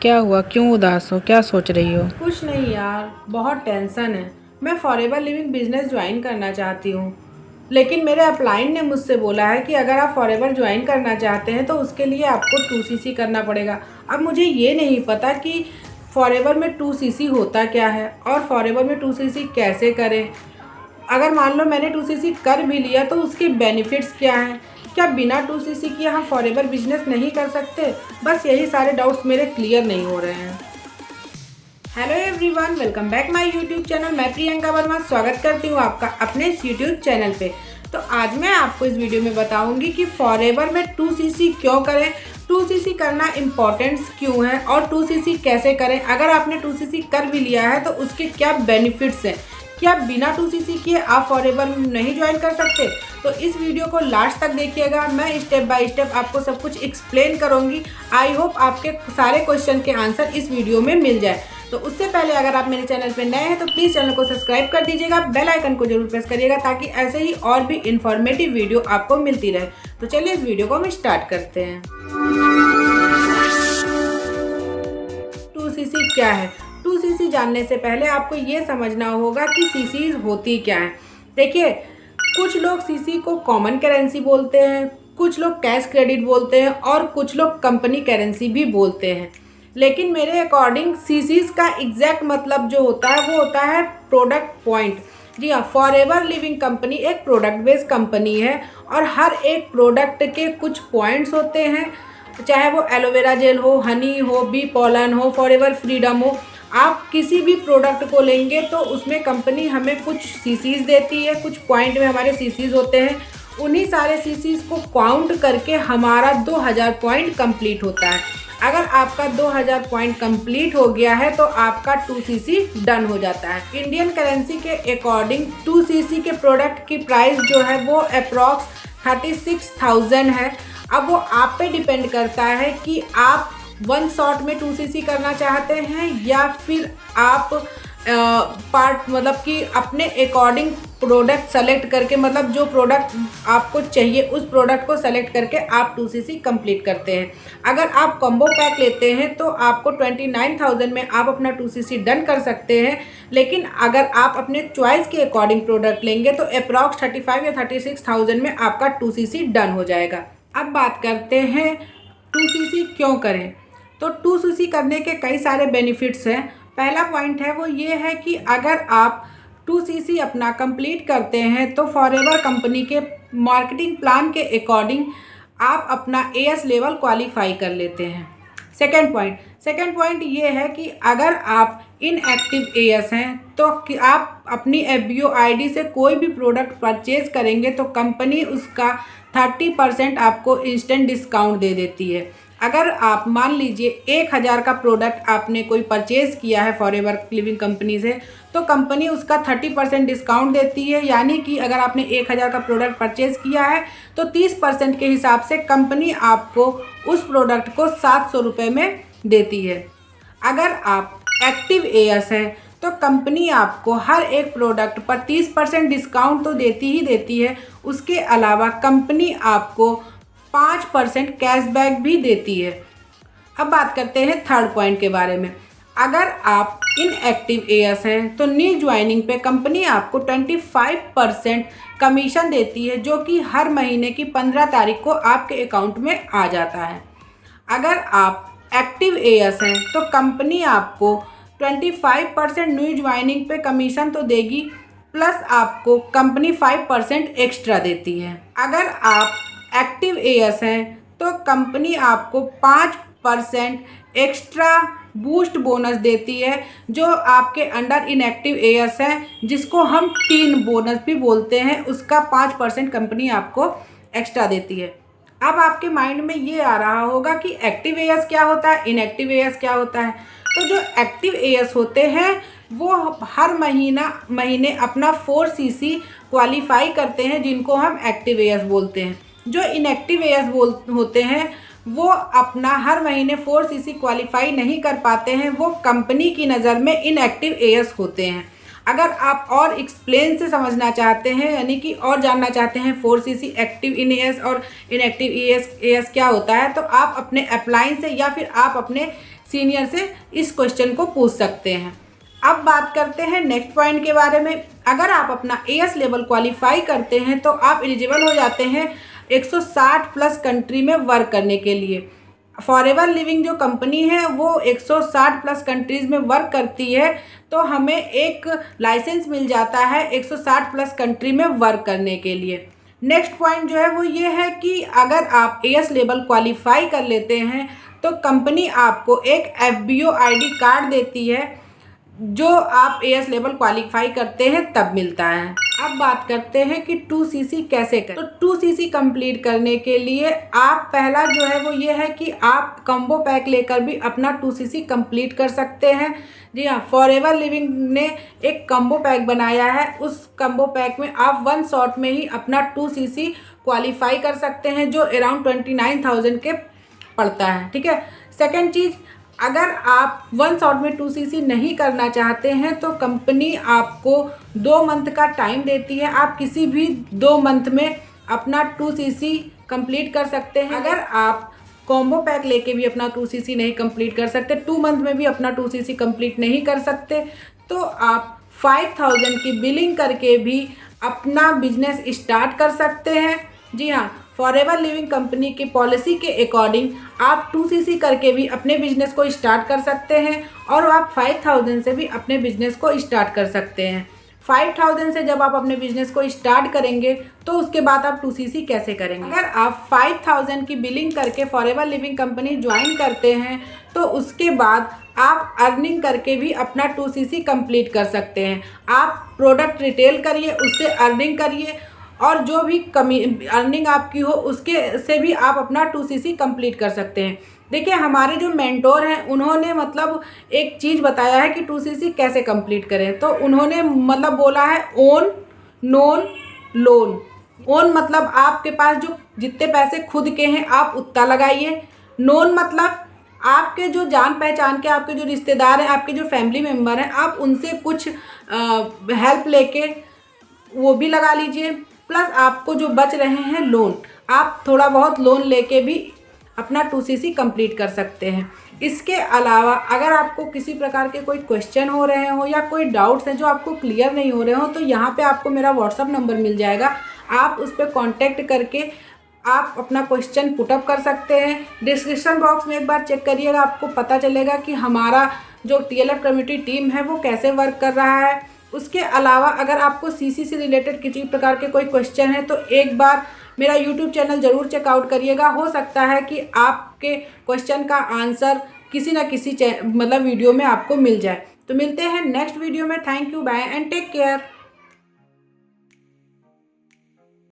क्या हुआ? क्यों उदास हो? क्या सोच रही हो? कुछ नहीं यार, बहुत टेंशन है। मैं फॉरेवर लिविंग बिजनेस ज्वाइन करना चाहती हूँ, लेकिन मेरे अपलाइन ने मुझसे बोला है कि अगर आप फॉरेवर ज्वाइन करना चाहते हैं तो उसके लिए आपको 2cc करना पड़ेगा। अब मुझे ये नहीं पता कि फॉरेवर में 2cc होता क्या है और फॉरेवर में 2cc कैसे करें। अगर मान लो मैंने 2cc कर भी लिया तो उसके बेनिफिट्स क्या हैं? क्या बिना 2cc के हम फॉरेवर बिजनेस नहीं कर सकते? बस यही सारे डाउट्स मेरे क्लियर नहीं हो रहे हैं। Hello everyone, welcome back my YouTube channel. मैं प्रियंका वर्मा स्वागत करती हूँ आपका अपने इस यूट्यूब चैनल पे। तो आज मैं आपको इस वीडियो में बताऊंगी कि फॉरेवर में 2cc क्यों करें, 2cc करना इम्पोर्टेंट्स क्यों है और 2cc कैसे करें। अगर आपने 2cc कर भी लिया है तो उसके क्या बेनिफिट्स हैं, क्या बिना 2cc किए आप फॉरेवर में नहीं ज्वाइन कर सकते। तो इस वीडियो को लास्ट तक देखिएगा, मैं स्टेप बाय स्टेप आपको सब कुछ एक्सप्लेन करूंगी। आई होप आपके सारे क्वेश्चन के आंसर इस वीडियो में मिल जाए। तो उससे पहले अगर आप मेरे चैनल पे नए हैं तो प्लीज़ चैनल को सब्सक्राइब कर दीजिएगा, बेल आइकन को जरूर प्रेस करिएगा ताकि ऐसे ही और भी इंफॉर्मेटिव वीडियो आपको मिलती रहे। तो चलिए इस वीडियो को हम स्टार्ट करते हैं। 2cc क्या है? 2cc जानने से पहले आपको ये समझना होगा कि सीसीज होती क्या है। देखिए, कुछ लोग सीसी को कॉमन करेंसी बोलते हैं, कुछ लोग कैश क्रेडिट बोलते हैं और कुछ लोग कंपनी करेंसी भी बोलते हैं। लेकिन मेरे अकॉर्डिंग सीसीज का एग्जैक्ट मतलब जो होता है वो होता है प्रोडक्ट पॉइंट। जी हाँ, फॉरेवर लिविंग कंपनी एक प्रोडक्ट बेस्ड कंपनी है और हर एक प्रोडक्ट के कुछ पॉइंट्स होते हैं, चाहे वो एलोवेरा जेल हो, हनी हो, बी पॉलन हो, फॉरेवर फ्रीडम हो। आप किसी भी प्रोडक्ट को लेंगे तो उसमें कंपनी हमें कुछ सीसीज देती है, कुछ पॉइंट में हमारे सीसीज होते हैं। उन्हीं सारे सीसीज को काउंट करके हमारा 2000 पॉइंट कंप्लीट होता है। अगर आपका 2000 पॉइंट कंप्लीट हो गया है तो आपका 2cc डन हो जाता है। इंडियन करेंसी के अकॉर्डिंग 2cc के प्रोडक्ट की प्राइस जो है वो अप्रॉक्स 36,000 है। अब वो आप पे डिपेंड करता है कि आप वन शॉट में 2cc करना चाहते हैं या फिर आप पार्ट मतलब कि अपने अकॉर्डिंग प्रोडक्ट सेलेक्ट करके, मतलब जो प्रोडक्ट आपको चाहिए उस प्रोडक्ट को सेलेक्ट करके आप 2cc कंप्लीट करते हैं। अगर आप कॉम्बो पैक लेते हैं तो आपको 29,000 में आप अपना 2cc डन कर सकते हैं। लेकिन अगर आप अपने चॉइस के अकॉर्डिंग प्रोडक्ट लेंगे तो अप्रॉक्स 35 या 36,000 में आपका 2cc डन हो जाएगा। अब बात करते हैं 2cc क्यों करें। तो 2cc करने के कई सारे बेनिफिट्स हैं। पहला पॉइंट है वो ये है कि अगर आप 2cc अपना कंप्लीट करते हैं तो फॉरेवर कंपनी के मार्केटिंग प्लान के अकॉर्डिंग आप अपना एएस लेवल क्वालिफाई कर लेते हैं। सेकेंड पॉइंट ये है कि अगर आप इनएक्टिव एएस हैं तो कि आप अपनी एफबीओ आईडी से कोई भी प्रोडक्ट परचेज करेंगे तो कंपनी उसका 30% आपको इंस्टेंट डिस्काउंट दे देती है। अगर आप मान लीजिए 1000 का प्रोडक्ट आपने कोई परचेज़ किया है फॉरेवर लिविंग कंपनी से तो कंपनी उसका 30% डिस्काउंट देती है। यानी कि अगर आपने 1000 का प्रोडक्ट परचेज़ किया है तो 30% के हिसाब से कंपनी आपको उस प्रोडक्ट को 700 रुपये में देती है। अगर आप एक्टिव एएस हैं तो कंपनी आपको हर एक प्रोडक्ट पर 30% डिस्काउंट तो देती ही देती है, उसके अलावा कंपनी आपको 5% कैशबैक भी देती है। अब बात करते हैं थर्ड पॉइंट के बारे में। अगर आप इनएक्टिव एएस हैं तो न्यू ज्वाइनिंग पे कंपनी आपको 25% कमीशन देती है, जो कि हर महीने की 15 तारीख को आपके अकाउंट में आ जाता है। अगर आप एक्टिव एएस हैं तो कंपनी आपको 25% न्यू ज्वाइनिंग पे कमीशन तो देगी, प्लस आपको कंपनी 5% एक्स्ट्रा देती है। अगर आप एक्टिव एएस हैं तो कंपनी आपको 5% एक्स्ट्रा बूस्ट बोनस देती है, जो आपके अंडर इनएक्टिव एएस हैं जिसको हम टीन बोनस भी बोलते हैं, उसका 5% कंपनी आपको एक्स्ट्रा देती है। अब आपके माइंड में ये आ रहा होगा कि एक्टिव एएस क्या होता है, इनएक्टिव एएस क्या होता है। तो जो एक्टिव एएस होते हैं वो हर महीने अपना 4cc क्वालिफाई करते हैं, जिनको हम एक्टिव एएस बोलते हैं। जो इनएक्टिव एएस होते हैं वो अपना हर महीने 4cc क्वालिफाई नहीं कर पाते हैं, वो कंपनी की नज़र में इनएक्टिव एएस होते हैं। अगर आप और एक्सप्लेन से समझना चाहते हैं, यानी कि और जानना चाहते हैं 4cc एक्टिव इन एएस और इनएक्टिव एएस क्या होता है, तो आप अपने अपलाइन से या फिर आप अपने सीनियर से इस क्वेश्चन को पूछ सकते हैं। अब बात करते हैं नेक्स्ट पॉइंट के बारे में। अगर आप अपना एएस लेवल क्वालिफाई करते हैं तो आप एलिजिबल हो जाते हैं 160 प्लस कंट्री में वर्क करने के लिए। फॉरएवर लिविंग जो कंपनी है वो 160 प्लस कंट्रीज़ में वर्क करती है, तो हमें एक लाइसेंस मिल जाता है 160 प्लस कंट्री में वर्क करने के लिए। नेक्स्ट पॉइंट जो है वो ये है कि अगर आप एएस लेवल क्वालिफाई कर लेते हैं तो कंपनी आपको एक एफबीओ आईडी कार्ड देती है, जो आप एएस लेवल क्वालिफाई करते हैं तब मिलता है। अब बात करते हैं कि 2सीसी कैसे करें। तो 2सीसी कंप्लीट करने के लिए आप पहला जो है वो ये है कि आप कम्बो पैक लेकर भी अपना 2सीसी कंप्लीट कर सकते हैं। जी हाँ, फॉरएवर लिविंग ने एक कम्बो पैक बनाया है, उस कम्बो पैक में आप 1 शॉट में ही अपना 2सीसी क्वालिफाई कर सकते हैं, जो अराउंड 29,000 के पड़ता है। ठीक है। सेकेंड चीज़, अगर आप 1 शॉट में 2सीसी नहीं करना चाहते हैं तो कंपनी आपको 2 मंथ का टाइम देती है। आप किसी भी 2 मंथ में अपना 2सीसी कंप्लीट कर सकते हैं। अगर आप कॉम्बो पैक लेके भी अपना 2सीसी नहीं कंप्लीट कर सकते, 2 मंथ में भी अपना 2सीसी कंप्लीट नहीं कर सकते, तो आप 5,000 की बिलिंग करके भी अपना बिजनेस स्टार्ट कर सकते हैं। जी हाँ, फॉरएवर लिविंग कंपनी की पॉलिसी के अकॉर्डिंग आप 2सीसी करके भी अपने बिजनेस को स्टार्ट कर सकते हैं और आप 5,000 से भी अपने बिजनेस को स्टार्ट कर सकते हैं। 5,000 से जब आप अपने बिजनेस को स्टार्ट करेंगे तो उसके बाद आप 2सीसी कैसे करेंगे। अगर आप 5,000 की बिलिंग करके फॉरएवर लिविंग कंपनी ज्वाइन करते हैं तो उसके बाद आप अर्निंग करके भी अपना 2सीसी कंप्लीट कर सकते हैं। आप प्रोडक्ट रिटेल करिए, उससे अर्निंग करिए और जो भी कमी अर्निंग आपकी हो उसके से भी आप अपना 2सीसी कंप्लीट कर सकते हैं। देखिए, हमारे जो मेंटोर हैं उन्होंने मतलब एक चीज़ बताया है कि 2सीसी कैसे कंप्लीट करें। तो उन्होंने मतलब बोला है ओन, नोन, लोन। ओन मतलब आपके पास जो जितने पैसे खुद के हैं आप उतना लगाइए। नोन मतलब आपके जो जान पहचान के आपके जो रिश्तेदार हैं, आपके जो फैमिली मेम्बर हैं, आप उनसे कुछ हेल्प लेके वो भी लगा लीजिए। प्लस आपको जो बच रहे हैं लोन, आप थोड़ा बहुत लोन लेके भी अपना 2सीसी कंप्लीट कर सकते हैं। इसके अलावा अगर आपको किसी प्रकार के कोई क्वेश्चन हो रहे हो या कोई डाउट्स हैं जो आपको क्लियर नहीं हो रहे हो, तो यहाँ पे आपको मेरा व्हाट्सअप नंबर मिल जाएगा। आप उस पर कॉन्टेक्ट करके आप अपना क्वेश्चन पुटअप कर सकते हैं। डिस्क्रिप्शन बॉक्स में एक बार चेक करिएगा, आपको पता चलेगा कि हमारा जो टीएलएफ कम्युनिटी टीम है वो कैसे वर्क कर रहा है। उसके अलावा अगर आपको सीसी से रिलेटेड किसी प्रकार के कोई क्वेश्चन है तो एक बार मेरा यूट्यूब चैनल ज़रूर चेकआउट करिएगा। हो सकता है कि आपके क्वेश्चन का आंसर किसी न किसी मतलब वीडियो में आपको मिल जाए। तो मिलते हैं नेक्स्ट वीडियो में। Thank you, bye and take care.